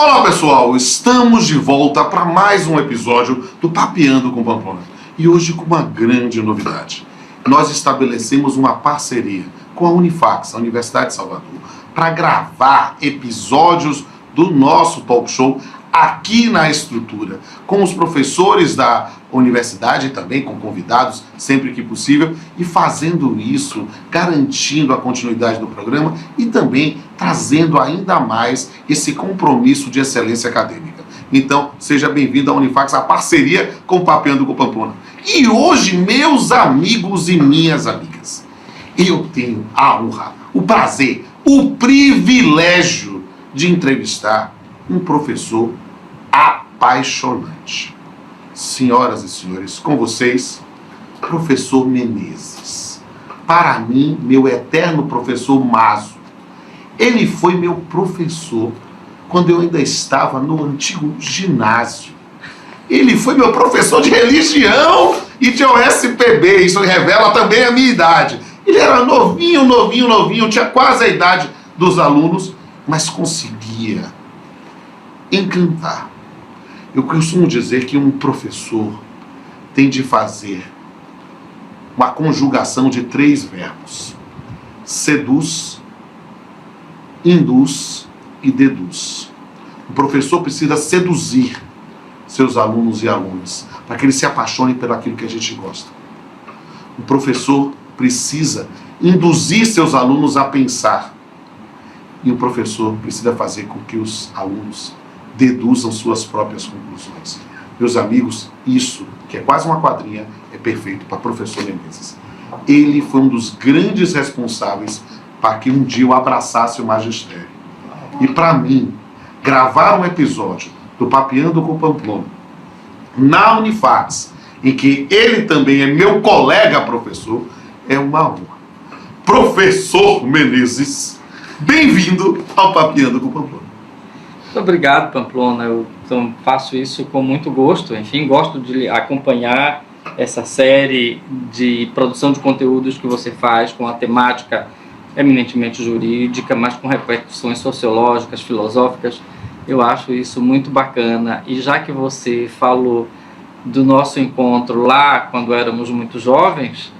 Olá pessoal, estamos de volta para mais um episódio do Papeando com Pamplona. E hoje com uma grande novidade. Nós estabelecemos uma parceria com a Unifax, a Universidade de Salvador, para gravar episódios do nosso talk show aqui na estrutura, com os professores da universidade e também com convidados, sempre que possível, e fazendo isso, garantindo a continuidade do programa e também trazendo ainda mais esse compromisso de excelência acadêmica. Então, seja bem-vindo à Unifax, a parceria com o Papeando com Pamplona. E hoje, meus amigos e minhas amigas, eu tenho a honra, o prazer, o privilégio de entrevistar um professor apaixonante. Senhoras e senhores, com vocês, professor Menezes. Para mim, meu eterno professor Mazo. Ele foi meu professor quando eu ainda estava no antigo ginásio. Ele foi meu professor de religião e de OSPB. Isso revela também a minha idade. Ele era novinho, tinha quase a idade dos alunos, mas conseguia encantar. Eu costumo dizer que um professor tem de fazer uma conjugação de 3 verbos: seduz, induz e deduz. O professor precisa seduzir seus alunos e alunas para que eles se apaixonem por aquilo que a gente gosta. O professor precisa induzir seus alunos a pensar. E o professor precisa fazer com que os alunos deduzam suas próprias conclusões. Meus amigos, isso, que é quase uma quadrinha, é perfeito para o professor Menezes. Ele foi um dos grandes responsáveis para que um dia eu abraçasse o magistério. E para mim, gravar um episódio do Papeando com Pamplona na Unifax, em que ele também é meu colega professor, é uma honra. Professor Menezes, bem-vindo ao Papeando com Pamplona. Muito obrigado, Pamplona. Eu faço isso com muito gosto. Enfim, gosto de acompanhar essa série de produção de conteúdos que você faz com a temática eminentemente jurídica, mas com repercussões sociológicas, filosóficas. Eu acho isso muito bacana. E já que você falou do nosso encontro lá, quando éramos muito jovens,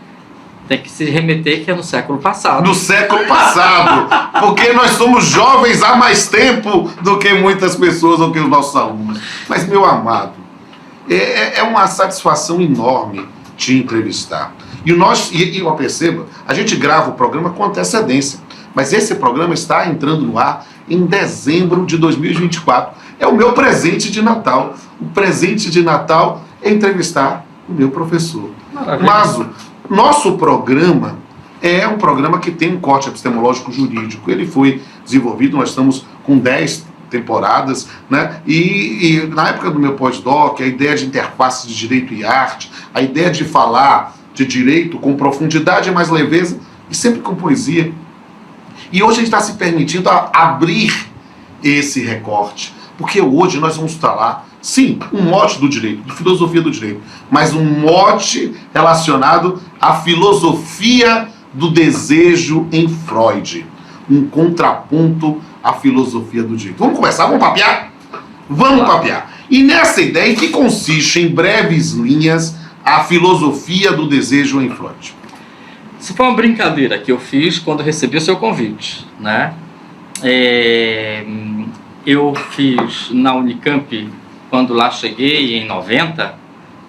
tem que se remeter que é no século passado. No século passado, porque nós somos jovens há mais tempo do que muitas pessoas, do que os nossos alunos. Mas, meu amado, é uma satisfação enorme te entrevistar. E eu perceba, a gente grava o programa com antecedência, mas esse programa está entrando no ar em dezembro de 2024. É o meu presente de Natal. O presente de Natal é entrevistar o meu professor. Mazo, nosso programa é um programa que tem um corte epistemológico jurídico. Ele foi desenvolvido, nós estamos com 10 temporadas, né? E na época do meu pós-doc, a ideia de interface de direito e arte, a ideia de falar de direito com profundidade e mais leveza, e sempre com poesia. E hoje a gente está se permitindo abrir esse recorte, porque hoje nós vamos falar, sim, um mote do direito, de filosofia do direito, mas um mote relacionado à filosofia do desejo em Freud. Um contraponto à filosofia do direito. Vamos começar? Vamos papear? Vamos papear. E nessa ideia, em que consiste, em breves linhas, a filosofia do desejo em Freud? Isso foi uma brincadeira que eu fiz quando recebi o seu convite, né? Eu fiz na Unicamp, quando lá cheguei, em 90,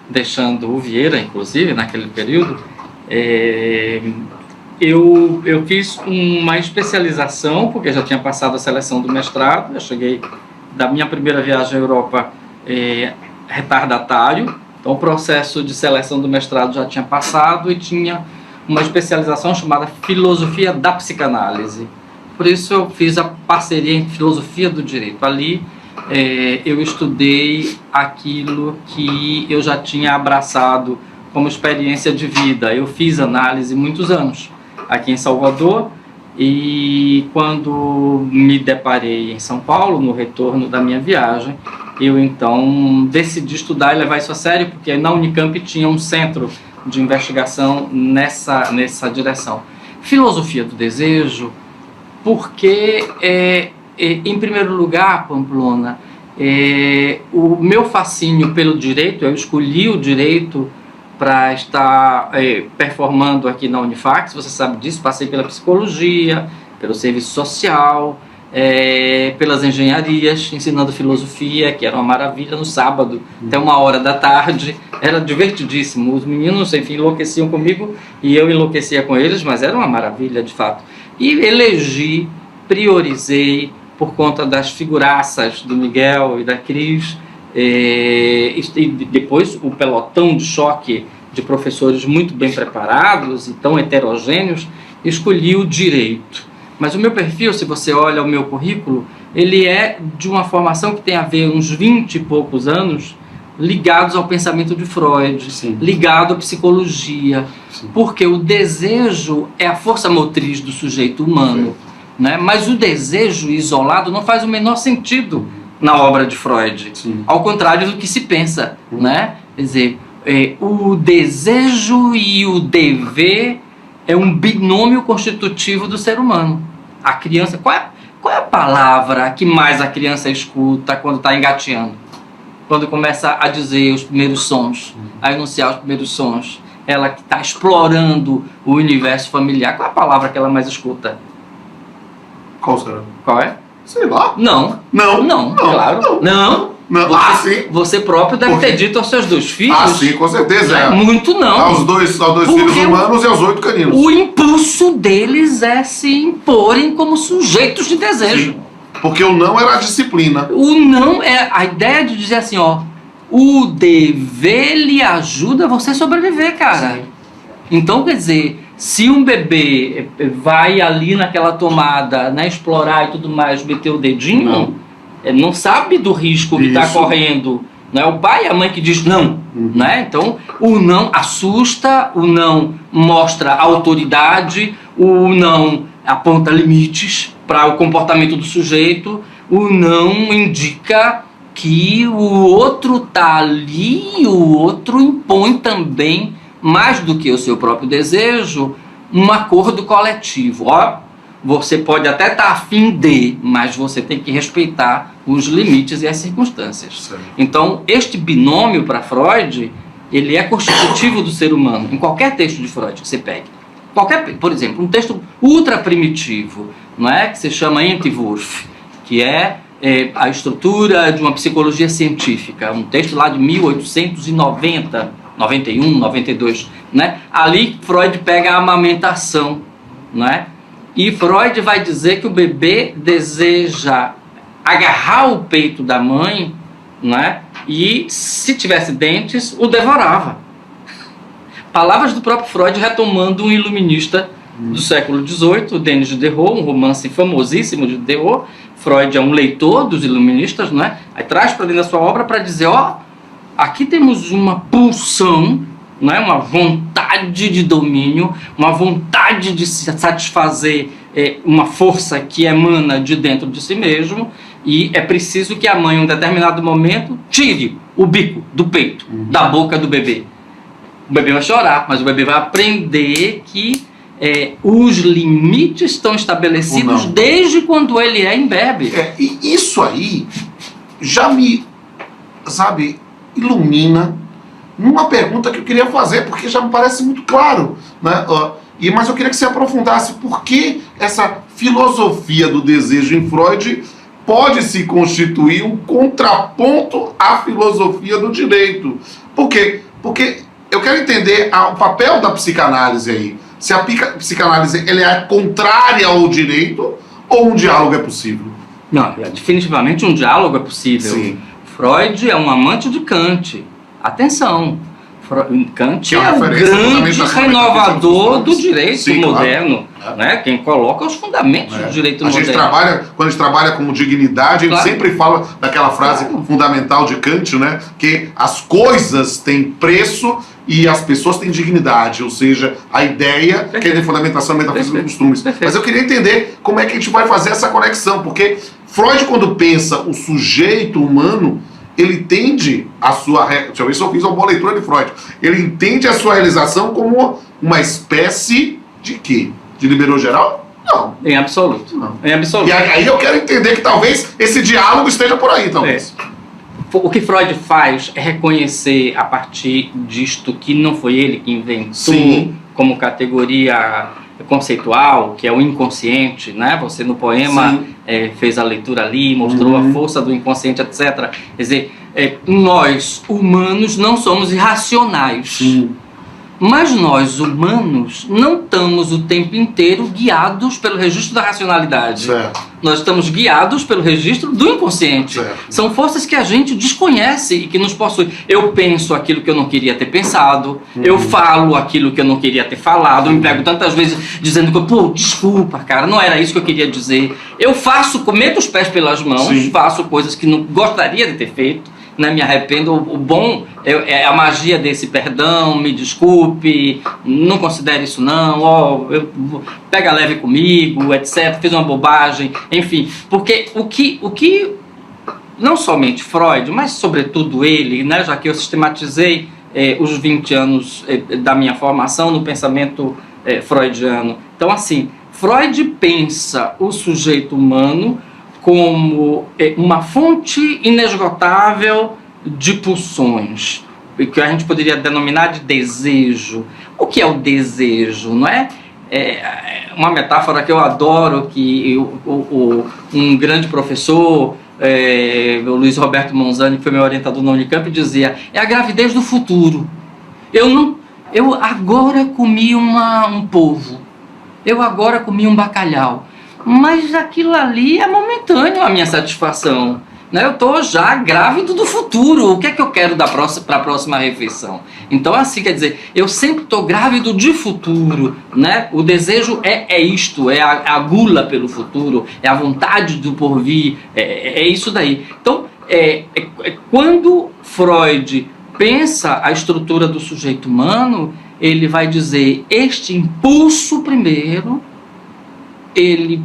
deixando o Vieira, inclusive, naquele período, eu fiz uma especialização, porque já tinha passado a seleção do mestrado. Eu cheguei da minha primeira viagem à Europa retardatário, então o processo de seleção do mestrado já tinha passado e tinha uma especialização chamada Filosofia da Psicanálise. Por isso eu fiz a parceria em Filosofia do Direito. Ali eu estudei aquilo que eu já tinha abraçado como experiência de vida. Eu fiz análise muitos anos aqui em Salvador, e quando me deparei em São Paulo, no retorno da minha viagem, eu então decidi estudar e levar isso a sério, porque na Unicamp tinha um centro de investigação nessa direção. Filosofia do desejo, porque em primeiro lugar, Pamplona, o meu fascínio pelo direito, eu escolhi o direito para estar performando aqui na Unifax, você sabe disso, passei pela psicologia, pelo serviço social, pelas engenharias, ensinando filosofia, que era uma maravilha, no sábado, até 13h, era divertidíssimo. Os meninos, enfim, enlouqueciam comigo e eu enlouquecia com eles, mas era uma maravilha, de fato. E elegi, priorizei, por conta das figuraças do Miguel e da Cris, e depois o pelotão de choque de professores muito bem preparados e tão heterogêneos, escolhi o direito. Mas o meu perfil, se você olha o meu currículo, ele é de uma formação que tem a ver uns 20 e poucos anos ligados ao pensamento de Freud, Sim. ligado à psicologia, Sim. porque o desejo é a força motriz do sujeito humano, né? Mas o desejo isolado não faz o menor sentido na obra de Freud, Sim. ao contrário do que se pensa, né? Quer dizer, o desejo e o dever é um binômio constitutivo do ser humano. A criança, qual é a palavra que mais a criança escuta quando está engateando? Quando começa a dizer os primeiros sons, a enunciar os primeiros sons, ela que está explorando o universo familiar, qual é a palavra que ela mais escuta? Qual será? Qual é? Sei lá. Não. Não. Não, claro. Não. Sim. Você próprio deve ter dito aos seus 2 filhos. Sim, com certeza. Muito não. Aos dois filhos humanos e aos 8 caninos. O impulso deles é se imporem como sujeitos de desejo. Sim. Porque o não era a disciplina. O não é a ideia de dizer assim, ó, o dever lhe ajuda a você sobreviver, cara. Sim. Então, quer dizer, se um bebê vai ali naquela tomada, né, explorar e tudo mais, meter o dedinho, não sabe do risco que está correndo. Não é o pai e a mãe que diz não. Né? Então, o não assusta, o não mostra autoridade, o não aponta limites para o comportamento do sujeito, o não indica que o outro está ali e o outro impõe também, mais do que o seu próprio desejo, um acordo coletivo. Ó, você pode até estar afim de, mas você tem que respeitar os limites e as circunstâncias. Certo. Então, este binômio para Freud, ele é constitutivo do ser humano, em qualquer texto de Freud que você pegue. Por exemplo, um texto ultra primitivo, não é? Que se chama Entwurf, que é a estrutura de uma psicologia científica, um texto lá de 1890, 91, 92, né? Ali Freud pega a amamentação, não é? E Freud vai dizer que o bebê deseja agarrar o peito da mãe, não é? E se tivesse dentes, o devorava. Palavras do próprio Freud retomando um iluminista do século XVIII, o Denis Diderot, um romance famosíssimo de Diderot. Freud é um leitor dos iluministas, não é? Aí traz para dentro da sua obra para dizer, ó, aqui temos uma pulsão, não é? Uma vontade de domínio, uma vontade de se satisfazer uma força que emana de dentro de si mesmo, e é preciso que a mãe, em um determinado momento, tire o bico do peito, da boca do bebê. O bebê vai chorar, mas o bebê vai aprender que os limites estão estabelecidos desde quando ele é imberbe. E isso aí já me, sabe, ilumina numa pergunta que eu queria fazer, porque já me parece muito claro, né? Mas eu queria que você aprofundasse por que essa filosofia do desejo em Freud pode se constituir um contraponto à filosofia do direito. Por quê? Porque eu quero entender o papel da psicanálise aí. Se a psicanálise ela é contrária ao direito ou um diálogo é possível? Não, definitivamente um diálogo é possível. Sim. Freud é um amante de Kant. Atenção, Kant é um grande renovador do direito moderno, claro. Né? Quem coloca os fundamentos do direito moderno. Quando a gente trabalha com dignidade, a gente sempre fala daquela frase fundamental de Kant, né? Que as coisas têm preço e as pessoas têm dignidade, ou seja, a ideia que é de fundamentação metafísica dos costumes. Mas eu queria entender como é que a gente vai fazer essa conexão, porque Freud, quando pensa o sujeito humano, ele entende a sua... Deixa eu ver se eu fiz uma boa leitura de Freud. Ele entende a sua realização como uma espécie de quê? De liberou geral? Não. Em absoluto. Não. Em absoluto. E aí eu quero entender que talvez esse diálogo esteja por aí, talvez. O que Freud faz é reconhecer a partir disto que não foi ele que inventou, Sim, como categoria conceitual, que é o inconsciente, né? Você no poema fez a leitura ali, mostrou a força do inconsciente, etc. Quer dizer, nós humanos não somos irracionais. sim. Mas nós, humanos, não estamos o tempo inteiro guiados pelo registro da racionalidade. Certo. Nós estamos guiados pelo registro do inconsciente. Certo. São forças que a gente desconhece e que nos possuem. Eu penso aquilo que eu não queria ter pensado, eu falo aquilo que eu não queria ter falado, eu me pego tantas vezes dizendo que, pô, desculpa, cara, não era isso que eu queria dizer. Eu meto os pés pelas mãos, Sim. faço coisas que não gostaria de ter feito. Né, me arrependo. O bom é a magia desse perdão, me desculpe, não considere isso não, pega leve comigo, etc. Fiz uma bobagem, enfim. Porque o que não somente Freud, mas sobretudo ele, né, já que eu sistematizei os 20 anos da minha formação no pensamento freudiano. Então, assim, Freud pensa o sujeito humano como uma fonte inesgotável de pulsões, que a gente poderia denominar de desejo. O que é o desejo, não é? É uma metáfora que eu adoro, que um grande professor, o Luiz Roberto Monzani, que foi meu orientador na Unicamp, dizia: é a gravidez do futuro. Eu agora comi um polvo, eu agora comi um bacalhau, mas aquilo ali é momentâneo, a minha satisfação. Né? Eu estou já grávido do futuro. O que é que eu quero para a próxima refeição? Então, assim, quer dizer, eu sempre estou grávido de futuro. Né? O desejo é isto, é a gula pelo futuro, é a vontade do porvir, é isso daí. Então, quando Freud pensa a estrutura do sujeito humano, ele vai dizer, este impulso primeiro, ele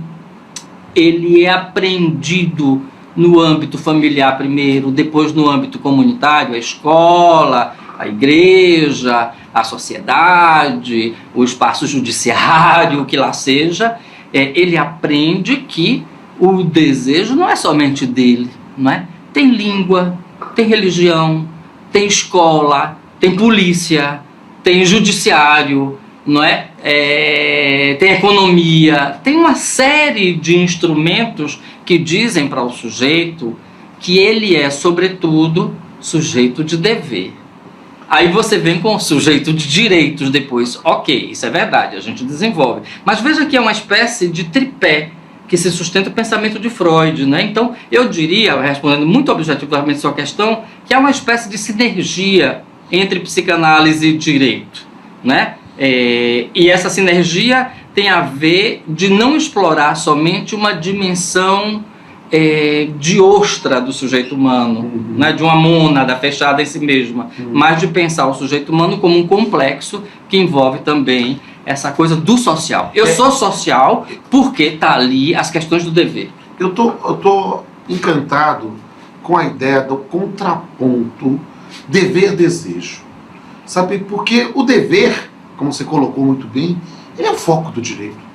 é aprendido no âmbito familiar primeiro, depois no âmbito comunitário, a escola, a igreja, a sociedade, o espaço judiciário, o que lá seja. Ele aprende que o desejo não é somente dele, não é? Tem língua, tem religião, tem escola, tem polícia, tem judiciário, não é? Tem economia, tem uma série de instrumentos que dizem para o sujeito que ele é, sobretudo, sujeito de dever. Aí você vem com o sujeito de direitos depois. Ok, isso é verdade, a gente desenvolve. Mas veja que é uma espécie de tripé que se sustenta o pensamento de Freud, né? Então, eu diria, respondendo muito objetivamente a sua questão, que é uma espécie de sinergia entre psicanálise e direito, né? E essa sinergia tem a ver de não explorar somente uma dimensão de ostra do sujeito humano, né, de uma mônada fechada em si mesma, mas de pensar o sujeito humano como um complexo que envolve também essa coisa do social. Eu sou social porque está ali as questões do dever. Eu tô encantado com a ideia do contraponto dever-desejo. Sabe, porque o dever, como você colocou muito bem, ele é o foco do direito.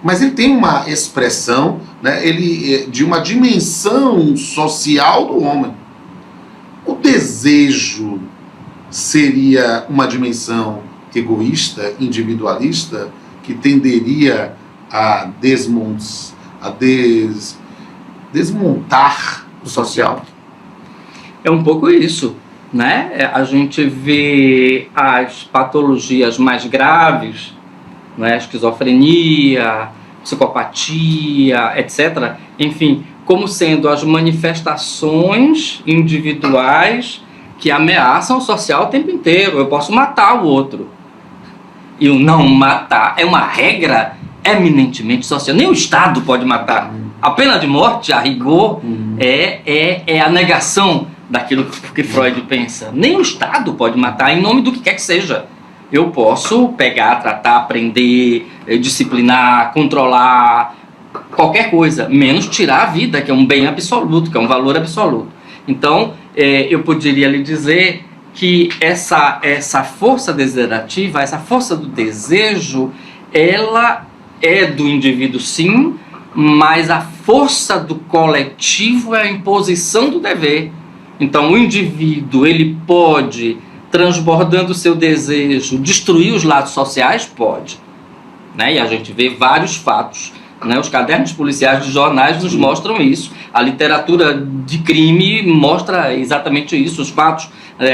Mas ele tem uma expressão, né, de uma dimensão social do homem. O desejo seria uma dimensão egoísta, individualista, que tenderia a desmontar o social? É um pouco isso, né? A gente vê as patologias mais graves, né? Esquizofrenia, psicopatia, etc. Enfim, como sendo as manifestações individuais que ameaçam o social o tempo inteiro. Eu posso matar o outro. E o não matar é uma regra eminentemente social. Nem o Estado pode matar. A pena de morte, a rigor, é a negação daquilo que Freud pensa. Nem o Estado pode matar em nome do que quer que seja. Eu posso pegar, tratar, aprender, disciplinar, controlar, qualquer coisa, menos tirar a vida, que é um bem absoluto, que é um valor absoluto. Então, eu poderia lhe dizer que essa força desiderativa, essa força do desejo, ela é do indivíduo, sim, mas a força do coletivo é a imposição do dever. Então, o indivíduo, ele pode, transbordando o seu desejo, destruir os laços sociais? Pode. Né? E a gente vê vários fatos. Né? Os cadernos policiais dos jornais nos mostram isso. A literatura de crime mostra exatamente isso. Os fatos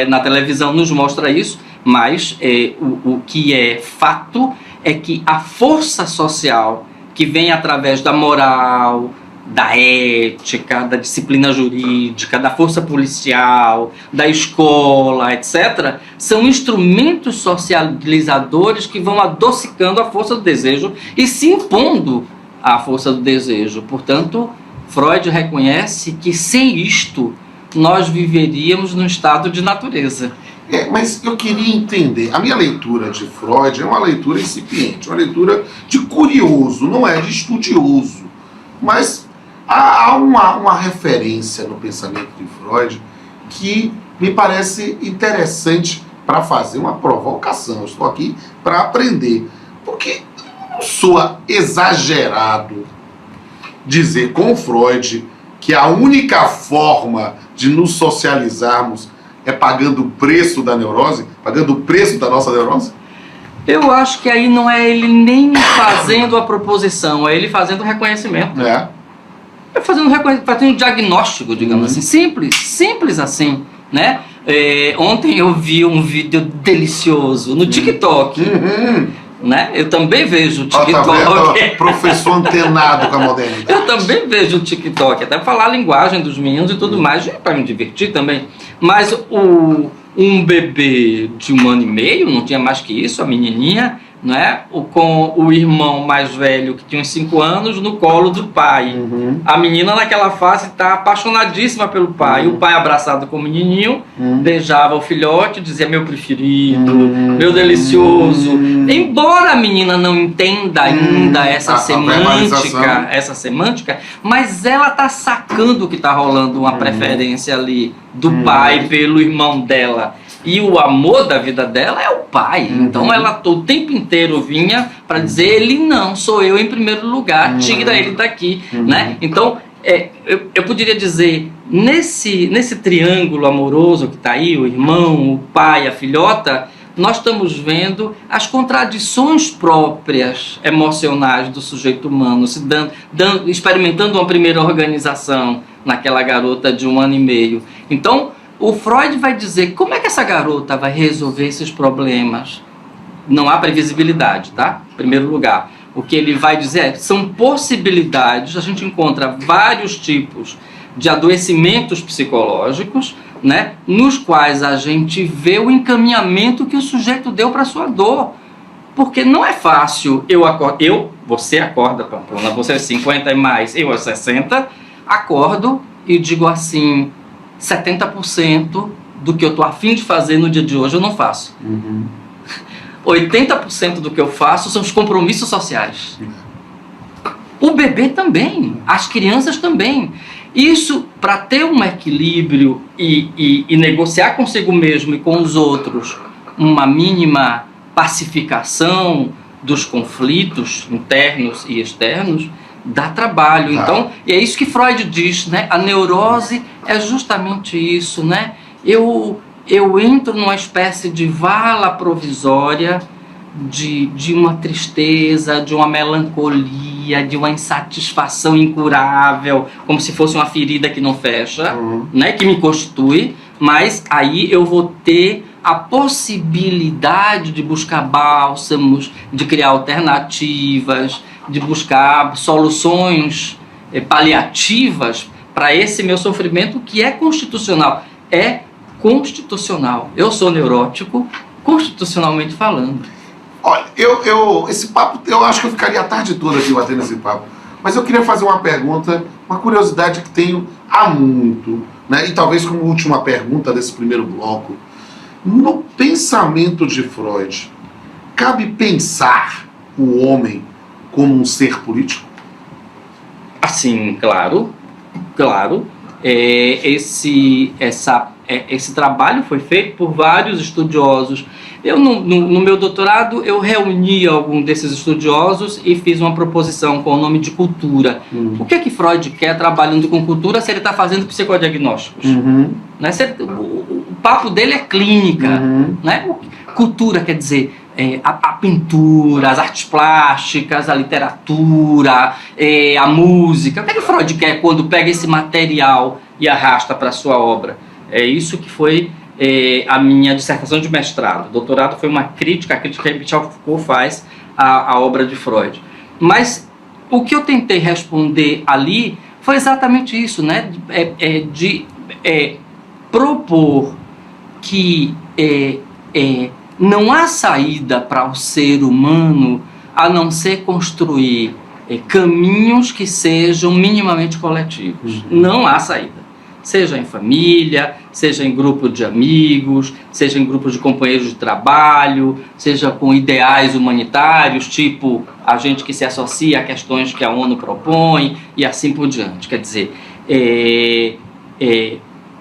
na televisão nos mostram isso. Mas o que é fato é que a força social que vem através da moral, da ética, da disciplina jurídica, da força policial, da escola, etc., são instrumentos socializadores que vão adocicando a força do desejo e se impondo à força do desejo. Portanto, Freud reconhece que sem isto nós viveríamos num estado de natureza. Mas eu queria entender, a minha leitura de Freud é uma leitura incipiente, uma leitura de curioso, não é de estudioso, mas há uma referência no pensamento de Freud que me parece interessante para fazer uma provocação. Eu estou aqui para aprender, porque não soa exagerado dizer com Freud que a única forma de nos socializarmos é pagando o preço da neurose, pagando o preço da nossa neurose? Eu acho que aí não é ele nem fazendo a proposição, é ele fazendo o reconhecimento. É fazendo um diagnóstico, digamos assim, simples assim, né? Ontem eu vi um vídeo delicioso no TikTok, né? Eu também vejo o TikTok. Professor antenado com a modernidade. Eu também vejo o TikTok, até falar a linguagem dos meninos e tudo mais, para me divertir também. Mas um bebê de 1 ano e meio, não tinha mais que isso, a menininha, né? Com o irmão mais velho, que tinha uns 5 anos, no colo do pai. A menina naquela fase está apaixonadíssima pelo pai. O pai abraçado com o menininho, beijava o filhote, dizia meu preferido, meu delicioso. Embora a menina não entenda ainda essa semântica, mas ela está sacando que está rolando uma preferência ali do pai pelo irmão dela. E o amor da vida dela é o pai. Então ela o tempo inteiro vinha para dizer, ele não, sou eu em primeiro lugar, tira ele daqui. Né? Então eu poderia dizer, nesse triângulo amoroso que está aí, o irmão, o pai, a filhota, nós estamos vendo as contradições próprias emocionais do sujeito humano, experimentando uma primeira organização naquela garota de 1 ano e meio. Então, o Freud vai dizer como é que essa garota vai resolver esses problemas. Não há previsibilidade, tá? Em primeiro lugar. O que ele vai dizer são possibilidades. A gente encontra vários tipos de adoecimentos psicológicos, né, nos quais a gente vê o encaminhamento que o sujeito deu para a sua dor. Porque não é fácil, você acorda, Pamplona, você é 50 e mais, eu é 60, acordo e digo assim, 70% do que eu estou a fim de fazer no dia de hoje eu não faço. 80% do que eu faço são os compromissos sociais. O bebê também, as crianças também. Isso, para ter um equilíbrio e negociar consigo mesmo e com os outros uma mínima pacificação dos conflitos internos e externos, dá trabalho. Então, e é isso que Freud diz, né? A neurose é justamente isso, né? Eu entro numa espécie de vala provisória de uma tristeza, de uma melancolia, de uma insatisfação incurável, como se fosse uma ferida que não fecha, né? Que me constitui, mas aí eu vou ter a possibilidade de buscar bálsamos, de criar alternativas, de buscar soluções paliativas para esse meu sofrimento que é constitucional. É constitucional. Eu sou neurótico, constitucionalmente falando. Olha, esse papo, eu acho que eu ficaria a tarde toda aqui batendo esse papo. Mas eu queria fazer uma pergunta, uma curiosidade que tenho há muito, né? E talvez como última pergunta desse primeiro bloco. No pensamento de Freud, cabe pensar o homem como um ser político? Assim, claro. Esse trabalho foi feito por vários estudiosos. Eu, no meu doutorado, eu reuni algum desses estudiosos e fiz uma proposição com o nome de cultura. O que Freud quer trabalhando com cultura se ele está fazendo psicodiagnósticos? Né? O papo dele é clínica. Né? Cultura quer dizer a pintura, as artes plásticas, a literatura, a música. O que Freud quer quando pega esse material e arrasta para a sua obra? É isso que foi a minha dissertação de mestrado. O doutorado foi uma crítica, a crítica que Michel Foucault faz à obra de Freud. Mas o que eu tentei responder ali foi exatamente isso, né? De propor que não há saída para o ser humano a não ser construir caminhos que sejam minimamente coletivos. Não há saída. Seja em família, seja em grupo de amigos, seja em grupo de companheiros de trabalho, seja com ideais humanitários, tipo a gente que se associa a questões que a ONU propõe e assim por diante. Quer dizer,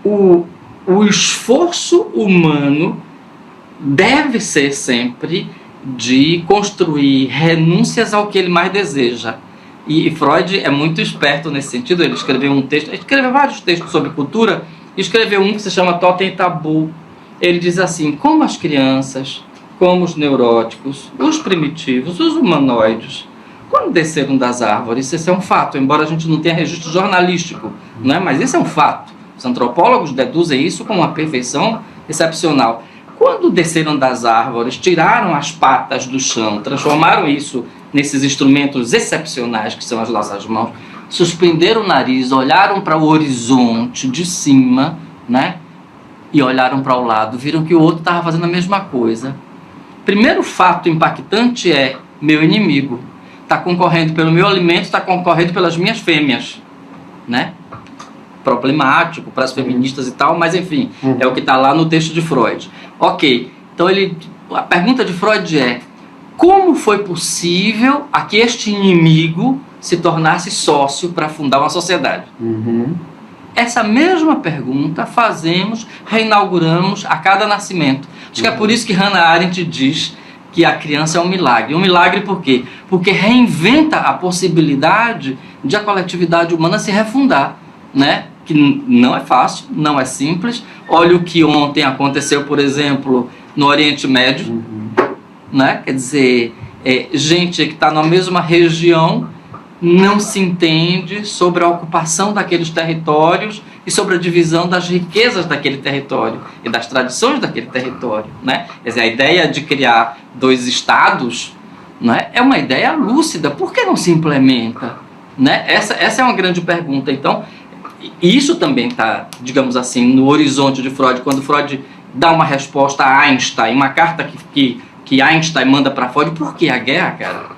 o esforço humano deve ser sempre de construir renúncias ao que ele mais deseja. E Freud é muito esperto nesse sentido. Ele escreveu vários textos sobre cultura, e escreveu um que se chama Totem e Tabu. Ele diz assim: como as crianças, como os neuróticos, os primitivos, os humanoides, quando desceram das árvores, isso é um fato, embora a gente não tenha registro jornalístico, né? Mas isso é um fato. Os antropólogos deduzem isso com uma perfeição excepcional. Quando desceram das árvores, tiraram as patas do chão, transformaram isso nesses instrumentos excepcionais que são as nossas mãos, suspenderam o nariz, olharam para o horizonte de cima, né? E olharam para o lado, viram que o outro estava fazendo a mesma coisa. Primeiro fato impactante é: meu inimigo está concorrendo pelo meu alimento, está concorrendo pelas minhas fêmeas, né? Problemático para as feministas e tal, mas enfim, é o que está lá no texto de Freud. Ok, então a pergunta de Freud é: como foi possível a que este inimigo se tornasse sócio para fundar uma sociedade? Essa mesma pergunta reinauguramos a cada nascimento. Acho que é por isso que Hannah Arendt diz que a criança é um milagre. Um milagre por quê? Porque reinventa a possibilidade de a coletividade humana se refundar, né? Que não é fácil, não é simples. Olha o que ontem aconteceu, por exemplo, no Oriente Médio, né? Quer dizer, gente que está na mesma região não se entende sobre a ocupação daqueles territórios e sobre a divisão das riquezas daquele território e das tradições daquele território, né? Quer dizer, a ideia de criar dois estados, né, é uma ideia lúcida. Por que não se implementa? Né? Essa é uma grande pergunta. Então, isso também está, digamos assim, no horizonte de Freud. Quando Freud dá uma resposta a Einstein, uma carta que Einstein manda para Freud: por que a guerra, cara?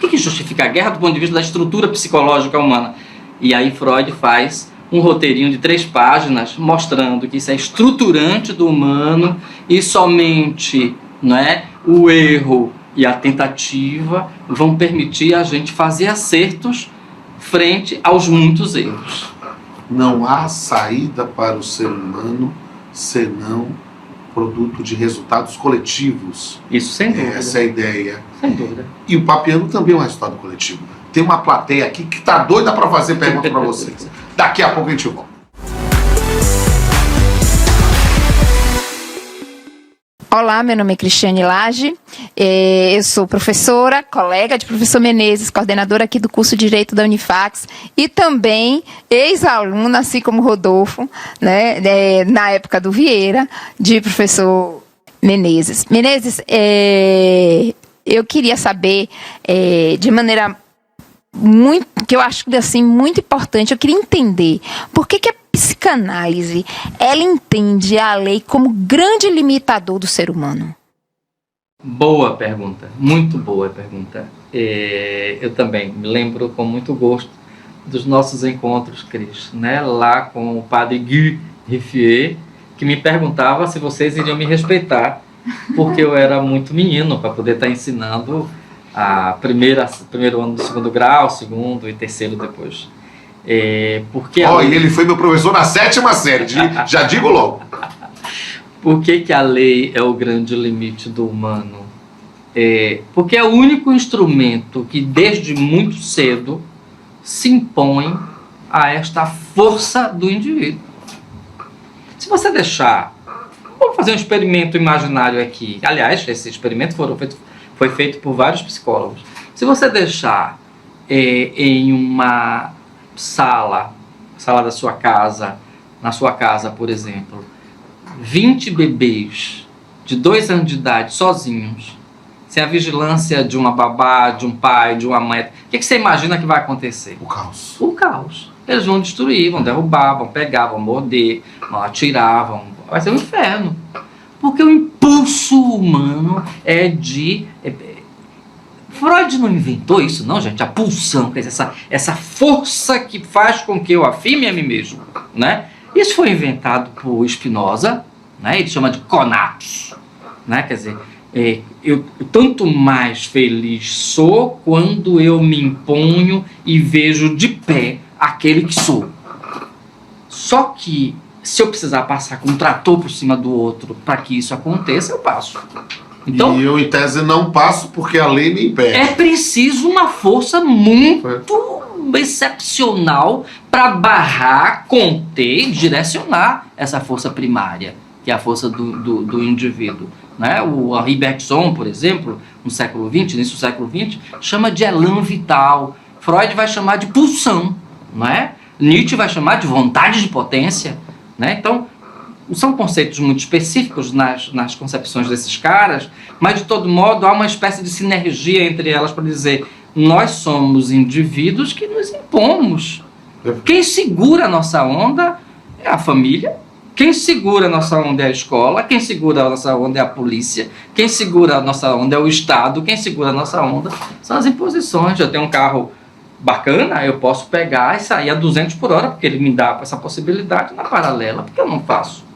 O que justifica a guerra do ponto de vista da estrutura psicológica humana? E aí Freud faz um roteirinho de 3 páginas mostrando que isso é estruturante do humano e somente, não é, o erro e a tentativa vão permitir a gente fazer acertos frente aos muitos erros. Não há saída para o ser humano senão produto de resultados coletivos. Isso sem dúvida. Essa é a ideia. Sem dúvida. E o Papiano também é um resultado coletivo. Tem uma plateia aqui que está doida para fazer pergunta para vocês. Daqui a pouco a gente volta. Olá, meu nome é Cristiane Lage, eu sou professora, colega de professor Menezes, coordenadora aqui do curso de Direito da Unifax e também ex-aluna, assim como Rodolfo, né, na época do Vieira, de professor Menezes. Menezes, eu queria saber, de maneira muito, que eu acho assim, muito importante, eu queria entender por que a psicanálise, ela entende a lei como grande limitador do ser humano. Boa pergunta, muito boa pergunta. Eu também me lembro com muito gosto dos nossos encontros, Cris, né? Lá com o padre Guy Riffier, que me perguntava se vocês iriam me respeitar, porque eu era muito menino para poder estar ensinando primeiro ano do segundo grau, segundo e terceiro depois. Porque E ele foi meu professor na 7ª série, já digo logo. Por que a lei é o grande limite do humano? Porque é o único instrumento que desde muito cedo se impõe a esta força do indivíduo. Se você deixar... Vamos fazer um experimento imaginário aqui. Aliás, esse experimento foi feito por vários psicólogos. Se você deixar em uma sala da sua casa, na sua casa, por exemplo, 20 bebês de 2 anos de idade sozinhos, sem a vigilância de uma babá, de um pai, de uma mãe, o que você imagina que vai acontecer? O caos. O caos. Eles vão destruir, vão derrubar, vão pegar, vão morder, vão atirar, vai ser um inferno. Porque o impulso humano é de... Freud não inventou isso, não, gente. A pulsão, quer dizer, essa força que faz com que eu afirme a mim mesmo, né? Isso foi inventado por Spinoza, né? Ele chama de conatos, né? Quer dizer, eu tanto mais feliz sou quando eu me imponho e vejo de pé aquele que sou. Só que se eu precisar passar com um trator por cima do outro para que isso aconteça, eu passo. Então, e eu, em tese, não passo porque a lei me impede. É preciso uma força muito excepcional para barrar, conter e direcionar essa força primária, que é a força do indivíduo. Né? O Henri Bergson, por exemplo, no século XX, início do século XX, chama de elan vital. Freud vai chamar de pulsão. Né? Nietzsche vai chamar de vontade de potência. Né? Então, são conceitos muito específicos nas concepções desses caras, mas, de todo modo, há uma espécie de sinergia entre elas para dizer: nós somos indivíduos que nos impomos. Quem segura a nossa onda é a família, quem segura a nossa onda é a escola, quem segura a nossa onda é a polícia, quem segura a nossa onda é o Estado, quem segura a nossa onda são as imposições. Eu tenho um carro bacana, eu posso pegar e sair a 200 por hora, porque ele me dá essa possibilidade na paralela, porque eu não faço.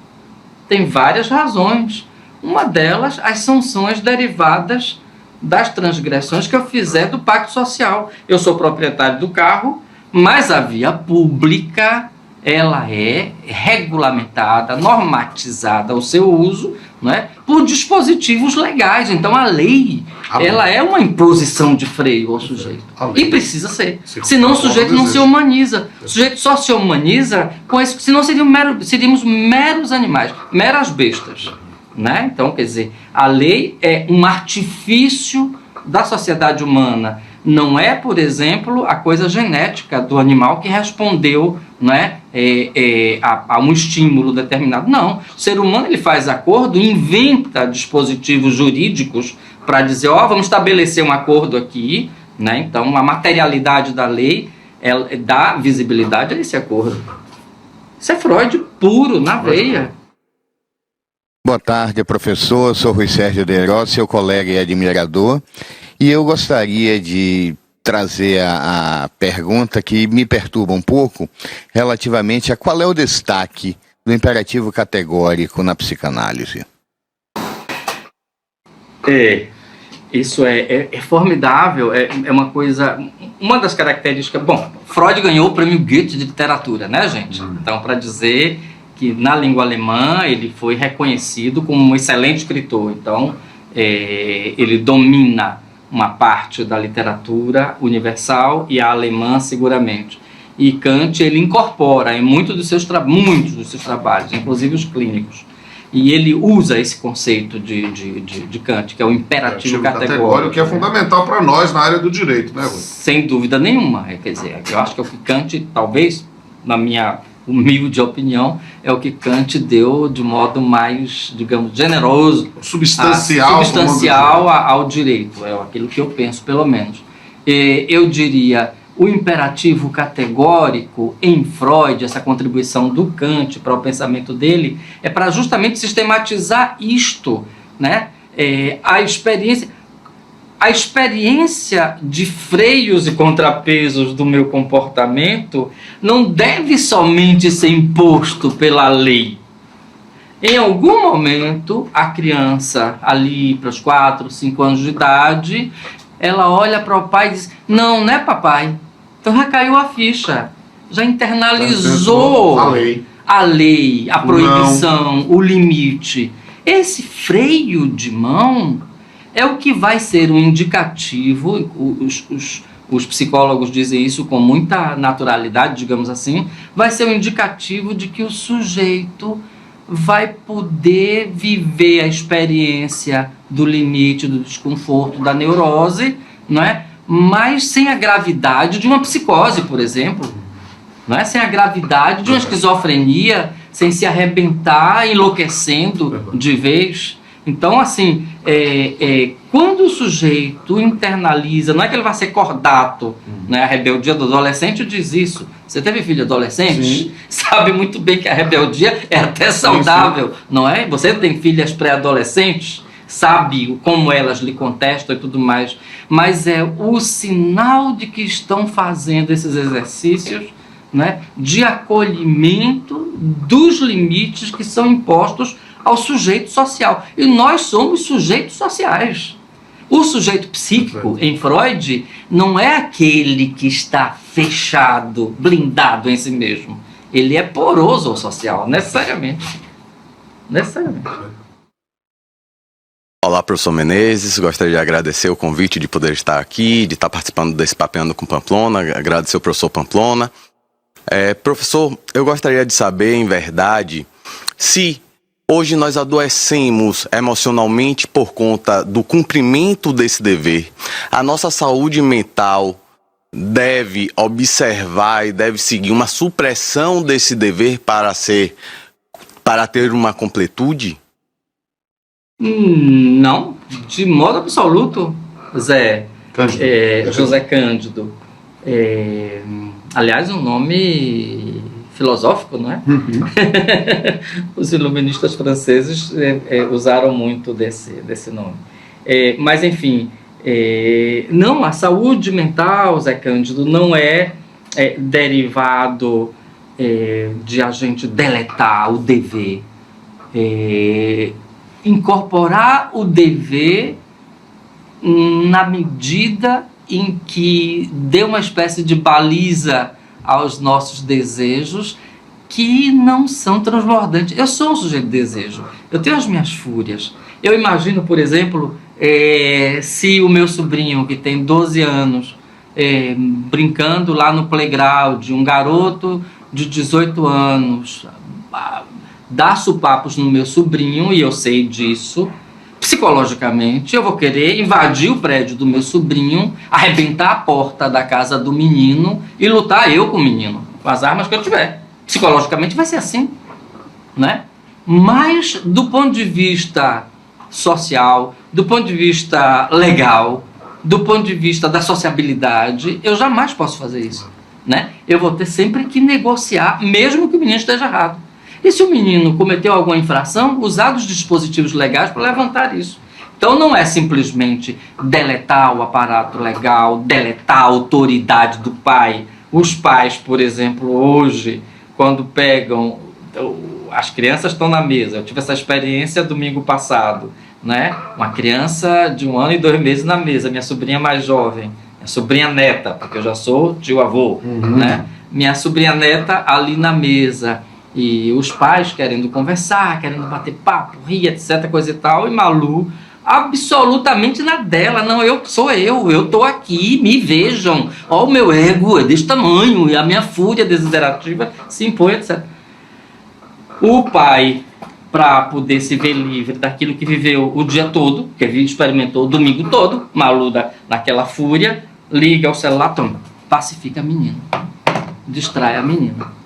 Tem várias razões. Uma delas, as sanções derivadas das transgressões que eu fizer do pacto social. Eu sou proprietário do carro, mas a via pública, ela é regulamentada, normatizada, o seu uso, né, por dispositivos legais. Então a lei, ela é uma imposição de freio ao sujeito. E precisa ser. Senão o sujeito não se humaniza. O sujeito só se humaniza com isso, senão seríamos meros animais, meras bestas. Né? Então, quer dizer, a lei é um artifício da sociedade humana. Não é, por exemplo, a coisa genética do animal que respondeu, né, a um estímulo determinado. Não. O ser humano, ele faz acordo, inventa dispositivos jurídicos para dizer: vamos estabelecer um acordo aqui. Né? Então, a materialidade da lei dá visibilidade a esse acordo. Isso é Freud puro, na veia. Boa tarde, professor. Eu sou Rui Sérgio Deiró, seu colega e admirador. E eu gostaria de trazer a pergunta que me perturba um pouco relativamente a qual é o destaque do imperativo categórico na psicanálise. Isso é formidável, é uma coisa... Uma das características... Bom, Freud ganhou o prêmio Goethe de literatura, né, gente? Então, para dizer que na língua alemã ele foi reconhecido como um excelente escritor. Então, ele domina uma parte da literatura universal e a alemã seguramente. E Kant, ele incorpora em muitos dos seus trabalhos, inclusive os clínicos. E ele usa esse conceito de Kant, que é o imperativo categórico, que é fundamental para nós na área do direito, né, Rui? Sem dúvida nenhuma. Quer dizer, eu acho que é o que Kant, talvez, na minha humilde opinião, é o que Kant deu de modo mais, digamos, generoso, substancial ao direito. É aquilo que eu penso, pelo menos. Eu diria, o imperativo categórico em Freud, essa contribuição do Kant para o pensamento dele, é para justamente sistematizar isto, né? A experiência de freios e contrapesos do meu comportamento não deve somente ser imposto pela lei. Em algum momento, a criança, ali para os 4, 5 anos de idade, ela olha para o pai e diz: não é papai. Então já caiu a ficha. já internalizou a lei, a proibição, o limite. Esse freio de mão é o que vai ser um indicativo, os psicólogos dizem isso com muita naturalidade, digamos assim, vai ser um indicativo de que o sujeito vai poder viver a experiência do limite, do desconforto, da neurose, não é? Mas sem a gravidade de uma psicose, por exemplo, não é? Sem a gravidade de uma esquizofrenia, sem se arrebentar, enlouquecendo de vez. Então, assim, quando o sujeito internaliza, não é que ele vai ser cordato, né? A rebeldia do adolescente diz isso. Você teve filho adolescente? Sim. Sabe muito bem que a rebeldia é até saudável, sim. Não é? Você tem filhas pré-adolescentes, sabe como elas lhe contestam e tudo mais, mas é o sinal de que estão fazendo esses exercícios, né, de acolhimento dos limites que são impostos ao sujeito social. E nós somos sujeitos sociais. O sujeito psíquico, em Freud, não é aquele que está fechado, blindado em si mesmo. Ele é poroso ao social, necessariamente. Necessariamente. Olá, professor Menezes. Gostaria de agradecer o convite de poder estar aqui, de estar participando desse Papeando com Pamplona. Agradecer ao professor Pamplona. Professor, eu gostaria de saber, em verdade, se hoje nós adoecemos emocionalmente por conta do cumprimento desse dever. A nossa saúde mental deve observar e deve seguir uma supressão desse dever para ter uma completude? Não, de modo absoluto, José Cândido. Aliás, um nome filosófico, não é? Uhum. Os iluministas franceses usaram muito desse nome. Mas, enfim, não, a saúde mental, Zé Cândido, não é derivado de a gente deletar o dever. Incorporar o dever na medida em que dê uma espécie de baliza aos nossos desejos que não são transbordantes. Eu sou um sujeito de desejo, eu tenho as minhas fúrias. Eu imagino, por exemplo, se o meu sobrinho, que tem 12 anos, brincando lá no playground, um garoto de 18 anos, dá supapos no meu sobrinho, e eu sei disso, psicologicamente, eu vou querer invadir o prédio do meu sobrinho, arrebentar a porta da casa do menino e lutar eu com o menino, com as armas que eu tiver. Psicologicamente vai ser assim, né? Mas, do ponto de vista social, do ponto de vista legal, do ponto de vista da sociabilidade, eu jamais posso fazer isso, né? Eu vou ter sempre que negociar, mesmo que o menino esteja errado. E se o menino cometeu alguma infração, usar os dispositivos legais para levantar isso. Então não é simplesmente deletar o aparato legal, deletar a autoridade do pai. Os pais, por exemplo, hoje, quando pegam... As crianças estão na mesa. Eu tive essa experiência domingo passado, né? Uma criança de 1 ano e 2 meses na mesa, minha sobrinha mais jovem, minha sobrinha neta, porque eu já sou tio-avô, né? Minha sobrinha neta ali na mesa... E os pais querendo conversar, querendo bater papo, rir, etc, coisa e tal, e Malu absolutamente na dela. Não, eu tô aqui, me vejam, ó, o meu ego é desse tamanho, e a minha fúria desiderativa se impõe, etc. O pai, para poder se ver livre daquilo que viveu o dia todo, que ele experimentou o domingo todo, Malu naquela fúria, liga o celular, toma, pacifica a menina, distrai a menina.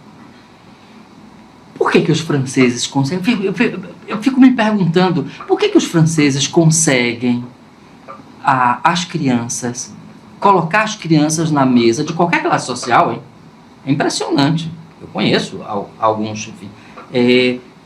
Por que os franceses conseguem? Eu fico me perguntando, por que os franceses conseguem as crianças, colocar as crianças na mesa de qualquer classe social, hein? É impressionante. Eu conheço alguns, enfim.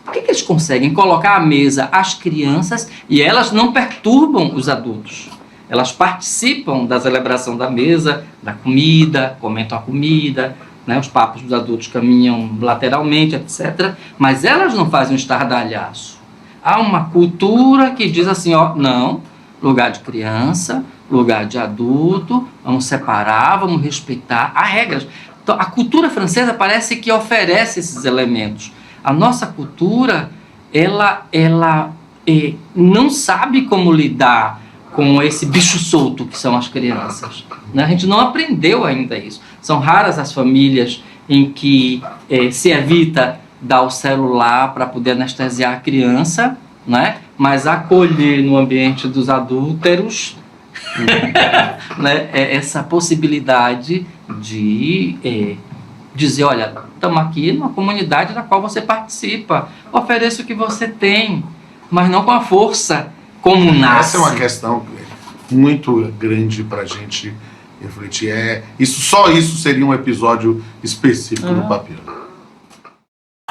Por que eles conseguem colocar à mesa as crianças e elas não perturbam os adultos? Elas participam da celebração da mesa, da comida, comentam a comida, né, os papos dos adultos caminham lateralmente, etc. Mas elas não fazem um estardalhaço. Há uma cultura que diz assim, ó, não, lugar de criança, lugar de adulto, vamos separar, vamos respeitar. Há regras. Então, a cultura francesa parece que oferece esses elementos. A nossa cultura, ela não sabe como lidar com esse bicho solto que são as crianças, né? A gente não aprendeu ainda isso. São raras as famílias em que se evita dar o celular para poder anestesiar a criança, né? Mas acolher no ambiente dos adúlteros né? Essa possibilidade de dizer, olha, estamos aqui numa comunidade da qual você participa, ofereça o que você tem, mas não com a força como nasce. Essa é uma questão muito grande para a gente refletir. Só isso seria um episódio específico do Papeando.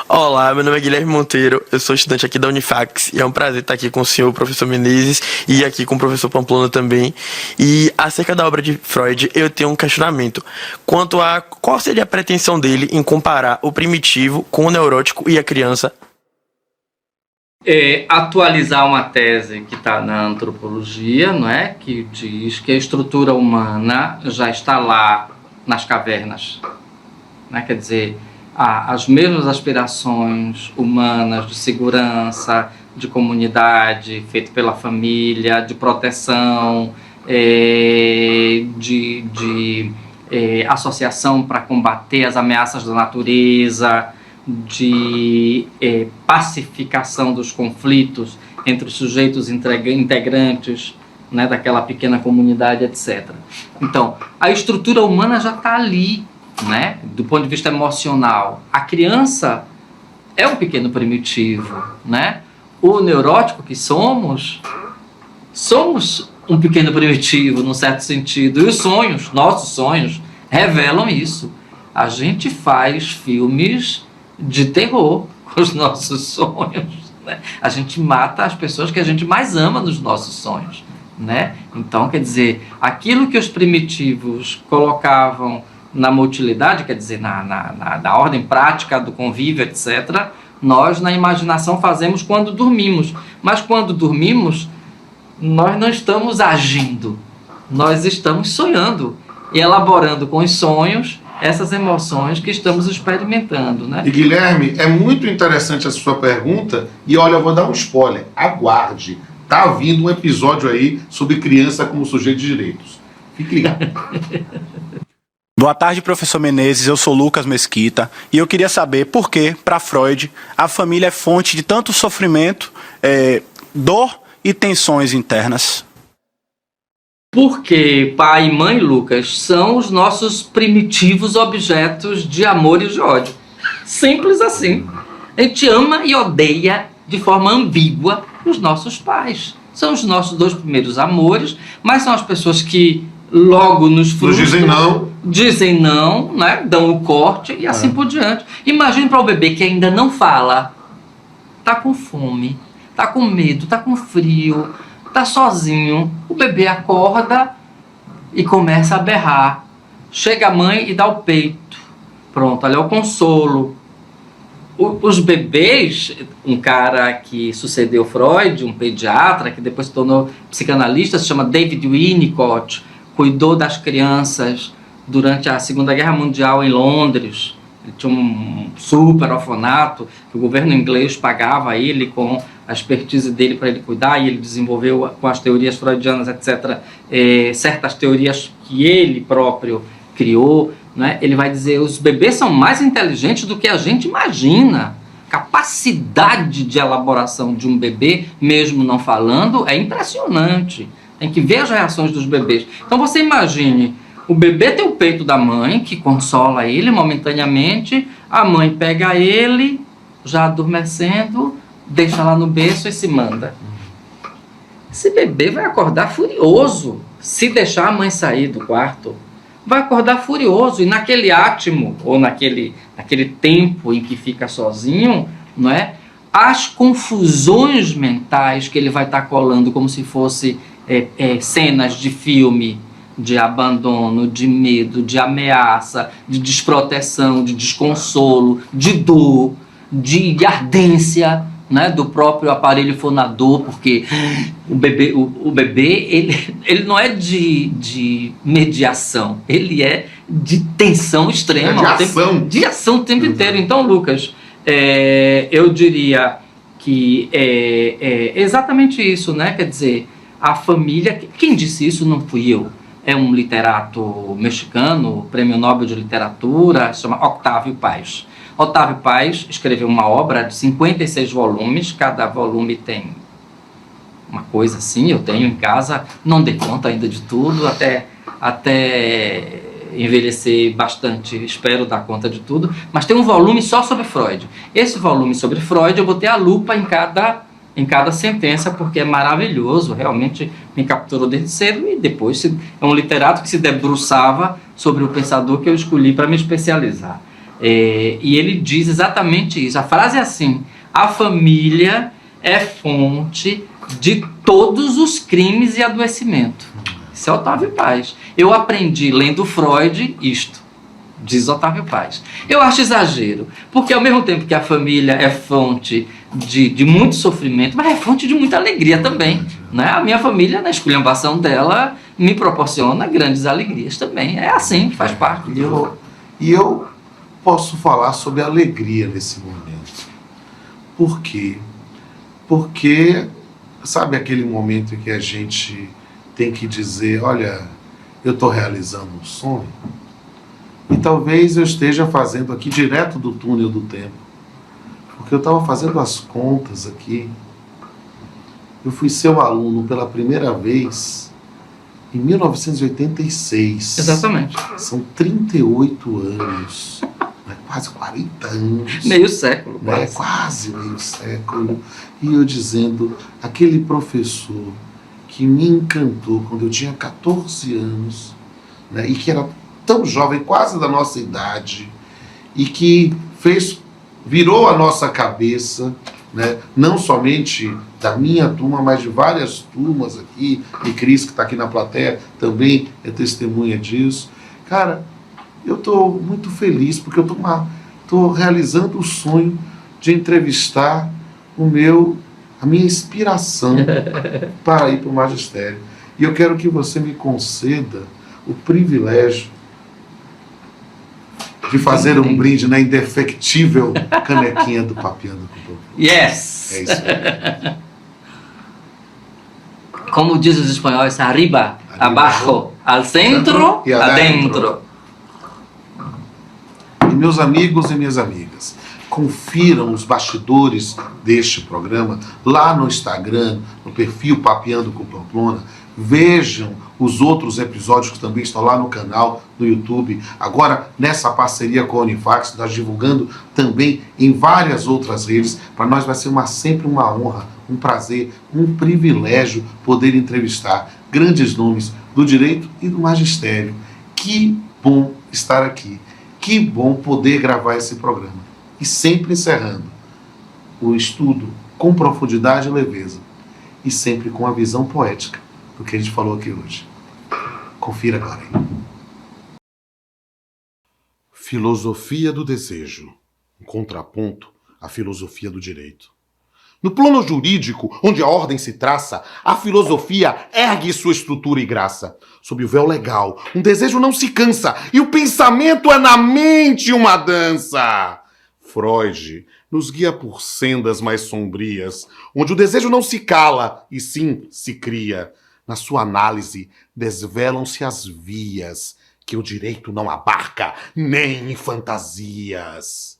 Olá, meu nome é Guilherme Monteiro, eu sou estudante aqui da Unifax e é um prazer estar aqui com o senhor professor Menezes e aqui com o professor Pamplona também. E acerca da obra de Freud, eu tenho um questionamento quanto a qual seria a pretensão dele em comparar o primitivo com o neurótico e a criança. Atualizar uma tese que está na antropologia, não é? Que diz que a estrutura humana já está lá nas cavernas, né? Quer dizer, as mesmas aspirações humanas de segurança, de comunidade, feito pela família, de proteção, de associação para combater as ameaças da natureza, de pacificação dos conflitos entre os sujeitos integrantes, né, daquela pequena comunidade, etc. Então, a estrutura humana já está ali, né, do ponto de vista emocional. A criança é um pequeno primitivo, né? O neurótico que somos um pequeno primitivo, num certo sentido. E os sonhos, nossos sonhos, revelam isso. A gente faz filmes de terror com os nossos sonhos, né? A gente mata as pessoas que a gente mais ama nos nossos sonhos, né? Então, quer dizer, aquilo que os primitivos colocavam na motilidade, quer dizer, na ordem prática do convívio, etc., nós, na imaginação, fazemos quando dormimos. Mas quando dormimos, nós não estamos agindo, nós estamos sonhando e elaborando com os sonhos essas emoções que estamos experimentando, né? E Guilherme, é muito interessante a sua pergunta e olha, eu vou dar um spoiler, aguarde, tá vindo um episódio aí sobre criança como sujeito de direitos. Fique ligado. Boa tarde, professor Menezes, eu sou Lucas Mesquita e eu queria saber por que, para Freud, a família é fonte de tanto sofrimento, dor e tensões internas. Porque pai e mãe, Lucas, são os nossos primitivos objetos de amor e de ódio. Simples assim. A gente ama e odeia de forma ambígua os nossos pais. São os nossos dois primeiros amores, mas são as pessoas que logo nos frustram. Dizem não, né? Dão o corte e assim por diante. Imagine para o bebê que ainda não fala, tá com fome, tá com medo, tá com frio, tá sozinho. O bebê acorda e começa a berrar. Chega a mãe e dá o peito. Pronto, ali é o consolo. Os bebês, um cara que sucedeu Freud, um pediatra, que depois se tornou psicanalista, se chama David Winnicott, cuidou das crianças durante a Segunda Guerra Mundial em Londres. Ele tinha um super orfanato que o governo inglês pagava ele com a expertise dele para ele cuidar, e ele desenvolveu com as teorias freudianas, etc., certas teorias que ele próprio criou, né? Ele vai dizer, os bebês são mais inteligentes do que a gente imagina. Capacidade de elaboração de um bebê, mesmo não falando, é impressionante. Tem que ver as reações dos bebês. Então você imagine, o bebê tem o peito da mãe, que consola ele momentaneamente, a mãe pega ele, já adormecendo, deixa lá no berço e se manda. Esse bebê vai acordar furioso se deixar a mãe sair do quarto. Vai acordar furioso, e naquele átimo, ou naquele tempo em que fica sozinho, não é? As confusões mentais que ele vai estar colando como se fosse cenas de filme, de abandono, de medo, de ameaça, de desproteção, de desconsolo, de dor, de ardência, né, do próprio aparelho fonador, porque o bebê ele não é de mediação, ele é de tensão extrema. De ação o tempo inteiro. Então, Lucas, eu diria que é exatamente isso, né? Quer dizer, a família... Quem disse isso não fui eu. É um literato mexicano, prêmio Nobel de Literatura, se chama Octavio Paz. Octavio Paz escreveu uma obra de 56 volumes, cada volume tem uma coisa assim, eu tenho em casa, não dei conta ainda de tudo, até envelhecer bastante, espero dar conta de tudo, mas tem um volume só sobre Freud. Esse volume sobre Freud eu botei a lupa em cada sentença, porque é maravilhoso, realmente me capturou desde cedo, e depois é um literato que se debruçava sobre o pensador que eu escolhi para me especializar. E ele diz exatamente isso, a frase é assim: a família é fonte de todos os crimes e adoecimento. Isso é Otávio Paz. Eu aprendi lendo Freud isto, diz Otávio Paz. Eu acho exagero, porque ao mesmo tempo que a família é fonte de muito sofrimento, mas é fonte de muita alegria também, né? A minha família, na esculhambação dela, me proporciona grandes alegrias também. É assim, faz parte. E eu posso falar sobre alegria nesse momento. Por quê? Porque, sabe aquele momento em que a gente tem que dizer, olha, eu estou realizando um sonho? E talvez eu esteja fazendo aqui direto do túnel do tempo. Porque eu estava fazendo as contas aqui. Eu fui seu aluno pela primeira vez em 1986. Exatamente. São 38 anos. Quase 40 anos. Meio século. Né? Quase meio século. E eu dizendo, aquele professor que me encantou quando eu tinha 14 anos, né? E que era tão jovem, quase da nossa idade, e que virou a nossa cabeça, né? Não somente da minha turma, mas de várias turmas aqui, e Cris, que está aqui na plateia, também é testemunha disso. Cara, eu estou muito feliz, porque eu estou realizando o sonho de entrevistar a minha inspiração para ir para o magistério. E eu quero que você me conceda o privilégio de fazer um brinde na indefectível canequinha do Papeando com Pamplonas. Yes! É isso aí. Como diz os espanhóis, arriba, abaixo, al centro e adentro. E meus amigos e minhas amigas, confiram os bastidores deste programa lá no Instagram, no perfil Papeando com Pamplona. Vejam os outros episódios que também estão lá no canal, no YouTube. Agora, nessa parceria com a Unifax, nós divulgando também em várias outras redes. Para nós vai ser sempre uma honra, um prazer, um privilégio poder entrevistar grandes nomes do direito e do magistério. Que bom estar aqui. Que bom poder gravar esse programa. E sempre encerrando o estudo com profundidade e leveza. E sempre com a visão poética do que a gente falou aqui hoje. Confira agora, hein? Filosofia do desejo. Um contraponto à filosofia do direito. No plano jurídico, onde a ordem se traça, a filosofia ergue sua estrutura e graça. Sob o véu legal, um desejo não se cansa, e o pensamento é na mente uma dança. Freud nos guia por sendas mais sombrias, onde o desejo não se cala, e sim se cria. Na sua análise, desvelam-se as vias que o direito não abarca, nem em fantasias.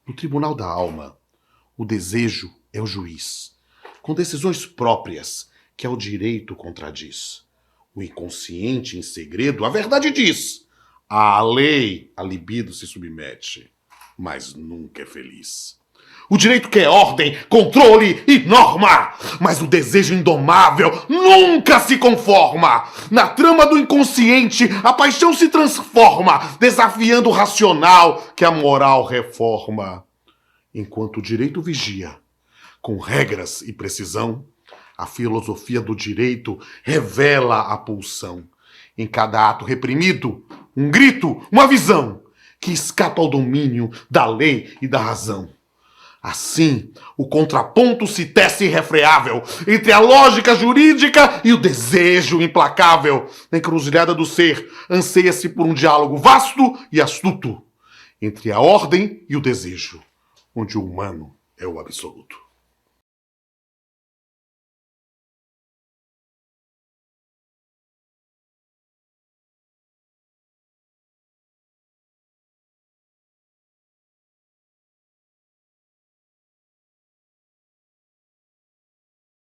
No tribunal da alma, o desejo é o juiz, com decisões próprias que ao direito contradiz. O inconsciente em segredo a verdade diz. À lei a libido se submete, mas nunca é feliz. O direito quer ordem, controle e norma, mas o desejo indomável nunca se conforma. Na trama do inconsciente, a paixão se transforma, desafiando o racional que a moral reforma. Enquanto o direito vigia, com regras e precisão, a filosofia do direito revela a pulsão. Em cada ato reprimido, um grito, uma visão, que escapa ao domínio da lei e da razão. Assim, o contraponto se tece irrefreável entre a lógica jurídica e o desejo implacável. Na encruzilhada do ser, anseia-se por um diálogo vasto e astuto entre a ordem e o desejo, onde o humano é o absoluto.